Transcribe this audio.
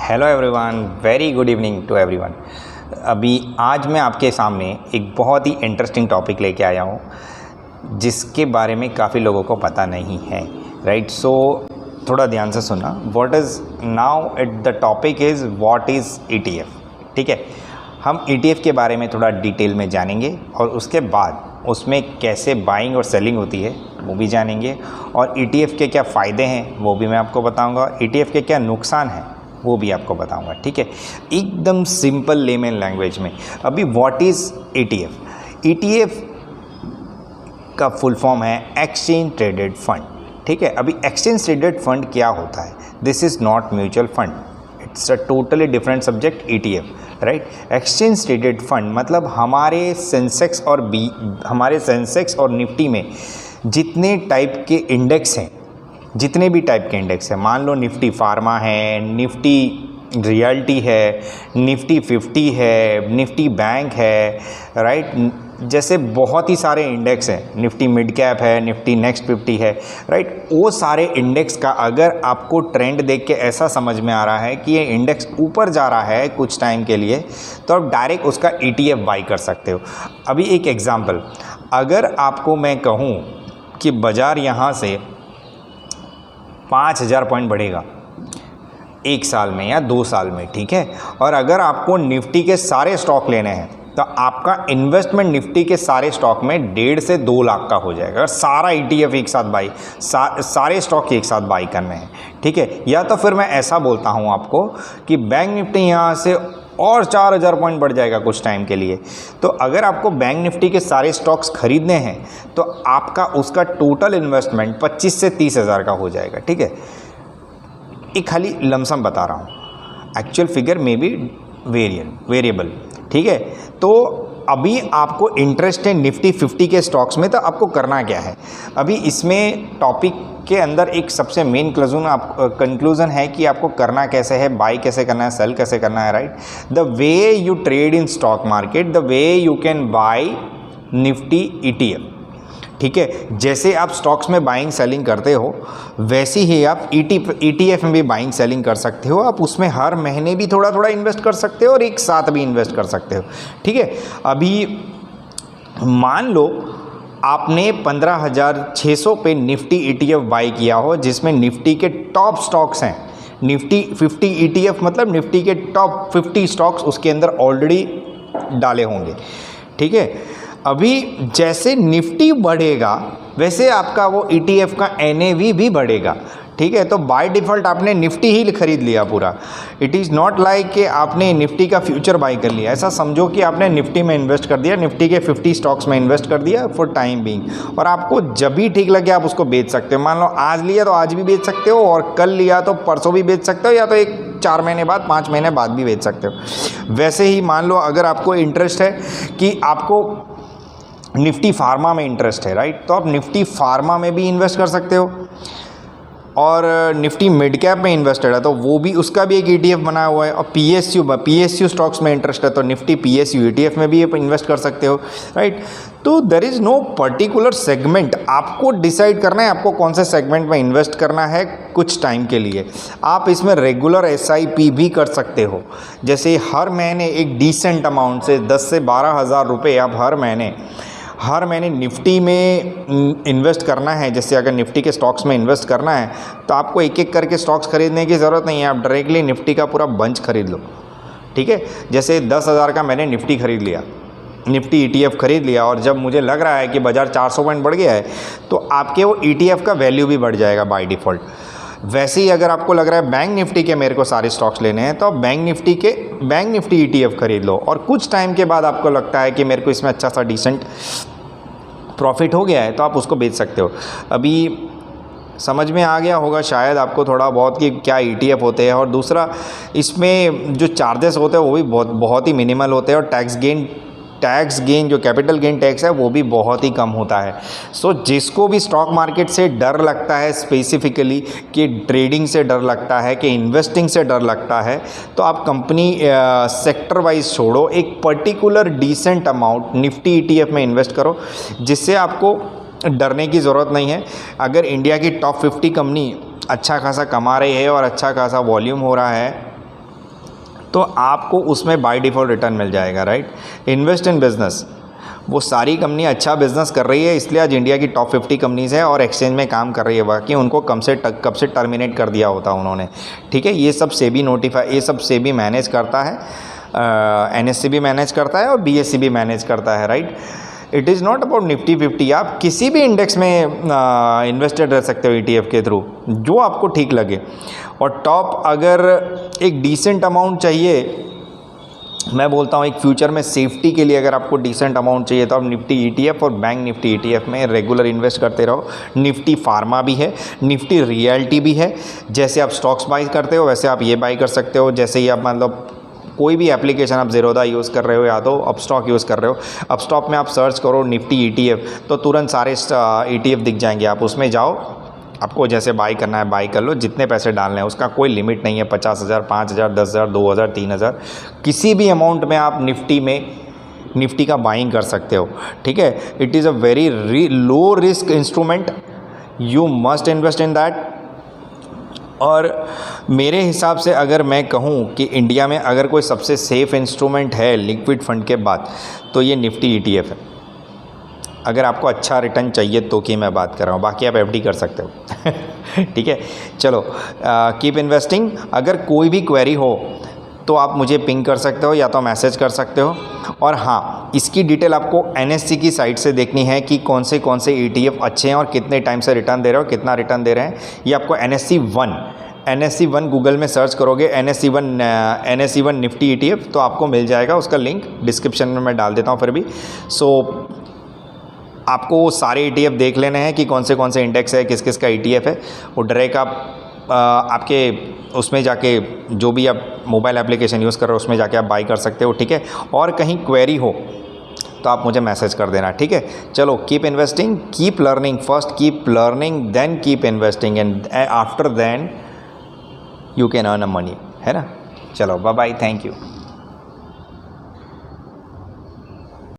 Hello everyone, very good evening to everyone. अभी आज मैं आपके सामने एक बहुत ही इंटरेस्टिंग टॉपिक लेके आया हूँ जिसके बारे में काफ़ी लोगों को पता नहीं है, राइट। सो थोड़ा ध्यान से सुनना। What is now at the topic is what is ETF। ठीक है, हम ETF के बारे में थोड़ा डिटेल में जानेंगे और उसके बाद उसमें कैसे बाइंग और सेलिंग होती है वो भी जानेंगे, और ETF के क्या फ़ायदे हैं वो भी मैं आपको बताऊंगा, ETF के क्या नुकसान हैं वो भी आपको बताऊंगा। ठीक है, एकदम सिंपल लेमन लैंग्वेज में। अभी व्हाट इज़ ETF का फुल फॉर्म है एक्सचेंज ट्रेडेड फंड। ठीक है, अभी एक्सचेंज ट्रेडेड फंड क्या होता है? This is not mutual fund, it's a totally different subject ETF, right. Exchange traded fund मतलब हमारे सेंसेक्स और निफ्टी में जितने टाइप के इंडेक्स हैं, जितने भी टाइप के इंडेक्स हैं, मान लो निफ्टी फार्मा है, निफ्टी रियल्टी है, निफ्टी 50 है, निफ्टी बैंक है, राइट। जैसे बहुत ही सारे इंडेक्स हैं, निफ्टी मिड कैप है, निफ्टी नेक्स्ट 50 है, राइट। वो सारे इंडेक्स का अगर आपको ट्रेंड देख के ऐसा समझ में आ रहा है कि ये इंडेक्स ऊपर जा रहा है कुछ टाइम के लिए, तो आप डायरेक्ट उसका ETF बाई कर सकते हो। अभी एक एग्जांपल, अगर आपको मैं कहूँ कि बाज़ार यहाँ से 5000 पॉइंट बढ़ेगा एक साल में या 2 साल में, ठीक है, और अगर आपको निफ्टी के सारे स्टॉक लेने हैं तो आपका इन्वेस्टमेंट निफ्टी के सारे स्टॉक में 1.5 से 2 लाख का हो जाएगा। अगर सारा ETF एक साथ बाई, सारे स्टॉक एक साथ बाई करने हैं, ठीक है। या तो फिर मैं ऐसा बोलता हूँ आपको कि बैंक निफ्टी यहाँ से और 4000 पॉइंट बढ़ जाएगा कुछ टाइम के लिए। तो अगर आपको बैंक निफ्टी के सारे स्टॉक्स खरीदने हैं तो आपका उसका टोटल इन्वेस्टमेंट 25 से 30 हज़ार का हो जाएगा। ठीक है, एक खाली लमसम बता रहा हूँ, एक्चुअल फिगर में भी वेरिएबल। ठीक है, तो अभी आपको इंटरेस्ट है निफ्टी 50 के स्टॉक्स में, तो आपको करना क्या है? अभी इसमें टॉपिक के अंदर एक सबसे मेन कंक्लूजन है कि आपको करना कैसे है, बाई कैसे करना है, सेल कैसे करना है, right. The way you trade in stock market, the way you can buy Nifty ETF। ठीक है, जैसे आप स्टॉक्स में बाइंग सेलिंग करते हो वैसे ही आप ETF में भी बाइंग सेलिंग कर सकते हो। आप उसमें हर महीने भी थोड़ा थोड़ा इन्वेस्ट कर सकते हो और एक साथ भी इन्वेस्ट कर सकते हो। ठीक है, अभी मान लो आपने 15,600 पे निफ्टी ETF बाई किया हो जिसमें निफ्टी के टॉप स्टॉक्स हैं। निफ्टी 50 ETF मतलब निफ्टी के टॉप 50 स्टॉक्स उसके अंदर ऑलरेडी डाले होंगे। ठीक है, अभी जैसे निफ्टी बढ़ेगा वैसे आपका वो ETF का NAV भी बढ़ेगा। ठीक है, तो बाय डिफ़ॉल्ट आपने निफ्टी ही खरीद लिया पूरा। इट इज़ नॉट लाइक कि आपने निफ्टी का फ्यूचर बाई कर लिया। ऐसा समझो कि आपने निफ्टी में इन्वेस्ट कर दिया, निफ्टी के 50 स्टॉक्स में इन्वेस्ट कर दिया फॉर टाइम बीइंग, और आपको जब भी ठीक लगे आप उसको बेच सकते हो। मान लो आज लिया तो आज भी बेच सकते हो, और कल लिया तो परसों भी बेच सकते हो, या तो 4 महीने बाद, 5 महीने बाद भी बेच सकते हो। वैसे ही मान लो अगर आपको इंटरेस्ट है कि आपको निफ्टी फार्मा में इंटरेस्ट है, राइट, तो आप निफ्टी फार्मा में भी इन्वेस्ट कर सकते हो, और निफ्टी मिड कैप में इन्वेस्टेड है तो वो भी, उसका भी एक ETF बनाया हुआ है। और PSU स्टॉक्स में इंटरेस्ट है तो निफ्टी PSU ETF में भी इन्वेस्ट कर सकते हो, राइट। तो there is no particular segment, आपको डिसाइड करना है आपको कौन से सेगमेंट में इन्वेस्ट करना है कुछ टाइम के लिए। आप इसमें रेगुलर SIP भी कर सकते हो, जैसे हर महीने एक डिसेंट अमाउंट से 10 से 12 हज़ार रुपये आप हर महीने निफ्टी में इन्वेस्ट करना है। जैसे अगर निफ्टी के स्टॉक्स में इन्वेस्ट करना है तो आपको एक एक करके स्टॉक्स खरीदने की ज़रूरत नहीं है, आप डायरेक्टली निफ्टी का पूरा बंच खरीद लो। ठीक है, जैसे 10,000 का मैंने निफ्टी खरीद लिया, निफ्टी ETF खरीद लिया, और जब मुझे लग रहा है कि बाज़ार 400 पॉइंट बढ़ गया है तो आपके वो ETF का वैल्यू भी बढ़ जाएगा बाय डिफ़ॉल्ट। वैसे ही अगर आपको लग रहा है बैंक निफ्टी के मेरे को सारे स्टॉक्स लेने हैं तो आप बैंक निफ्टी ETF खरीद लो, और कुछ टाइम के बाद आपको लगता है कि मेरे को इसमें अच्छा सा डिसेंट प्रॉफिट हो गया है तो आप उसको बेच सकते हो। अभी समझ में आ गया होगा शायद आपको थोड़ा बहुत कि क्या ETF होते हैं, और दूसरा इसमें जो चार्जेस होते हैं वो भी बहुत ही मिनिमल होते हैं, और टैक्स गेन जो कैपिटल गेन टैक्स है वो भी बहुत ही कम होता है। सो जिसको भी स्टॉक मार्केट से डर लगता है, स्पेसिफिकली कि ट्रेडिंग से डर लगता है, कि इन्वेस्टिंग से डर लगता है, तो आप कंपनी सेक्टर वाइज छोड़ो, एक particular decent amount Nifty ETF में इन्वेस्ट करो, जिससे आपको डरने की ज़रूरत नहीं है। अगर इंडिया की टॉप 50 कंपनी अच्छा खासा कमा रही है और अच्छा खासा वॉल्यूम हो रहा है तो आपको उसमें बाय डिफ़ॉल्ट रिटर्न मिल जाएगा, राइट। इन्वेस्ट इन बिजनेस, वो सारी कंपनी अच्छा बिजनेस कर रही है, इसलिए आज इंडिया की टॉप 50 कंपनीज़ है और एक्सचेंज में काम कर रही है। बाकी उनको कब से टर्मिनेट कर दिया होता उन्होंने, ठीक है। ये सब सेबी नोटिफाई, ये सब सेबी मैनेज करता है, एनएससी भी मैनेज करता है और बीएससी भी मैनेज करता है, right. It is not about Nifty 50, आप किसी भी इंडेक्स में इन्वेस्टेड रह सकते हो ETF के थ्रू, जो आपको ठीक लगे। और टॉप अगर एक डिसेंट अमाउंट चाहिए, मैं बोलता हूँ एक फ्यूचर में सेफ्टी के लिए अगर आपको डिसेंट अमाउंट चाहिए तो आप निफ्टी ETF और बैंक निफ्टी ETF में रेगुलर इन्वेस्ट करते रहो। निफ्टी फार्मा भी है, निफ्टी रियल्टी भी है। जैसे आप स्टॉक्स बाई करते हो वैसे आप ये बाई कर सकते हो। जैसे ही आप मतलब कोई भी एप्लीकेशन आप ज़ीरोधा यूज़ कर रहे हो या तो अपस्टॉक यूज़ कर रहे हो, अपस्टॉक में आप सर्च करो निफ्टी ETF तो तुरंत सारे ETF दिख जाएंगे। आप उसमें जाओ, आपको जैसे बाई करना है बाई कर लो, जितने पैसे डालने हैं उसका कोई लिमिट नहीं है, 50,000, 5,000, 10,000, 2,000, 3,000, किसी भी अमाउंट में आप निफ्टी का बाइंग कर सकते हो, ठीक है। It is a very low risk instrument, you must invest in that. और मेरे हिसाब से अगर मैं कहूँ कि इंडिया में अगर कोई सबसे सेफ़ इंस्ट्रूमेंट है लिक्विड फंड के बाद तो ये निफ्टी ETF है। अगर आपको अच्छा रिटर्न चाहिए तो कि मैं बात कर रहा हूँ, बाकी आप FD कर सकते हो ठीक है। चलो, कीप इन्वेस्टिंग। अगर कोई भी क्वेरी हो तो आप मुझे पिंग कर सकते हो या तो मैसेज कर सकते हो। और हाँ, इसकी डिटेल आपको NSE की साइट से देखनी है कि कौन से ETF अच्छे हैं और कितने टाइम से रिटर्न दे रहे हो, कितना रिटर्न दे रहे हैं। ये आपको NSE 1 गूगल में सर्च करोगे, NSE 1 निफ्टी ETF तो आपको मिल जाएगा। उसका लिंक डिस्क्रिप्शन में मैं डाल देता हूँ फिर भी। सो आपको वो सारे ETF देख लेने हैं कि कौन से इंडेक्स है, किस किस का ETF है। वो डायरेक्ट आप आपके उसमें जाके, जो भी आप मोबाइल एप्लीकेशन यूज़ कर रहे हो उसमें जाके आप बाई कर सकते हो, ठीक है। और कहीं क्वेरी हो तो आप मुझे मैसेज कर देना, ठीक है। चलो, keep investing, keep learning, first keep learning then keep investing and after then you can earn a money, है ना। चलो, बाय बाय, थैंक यू।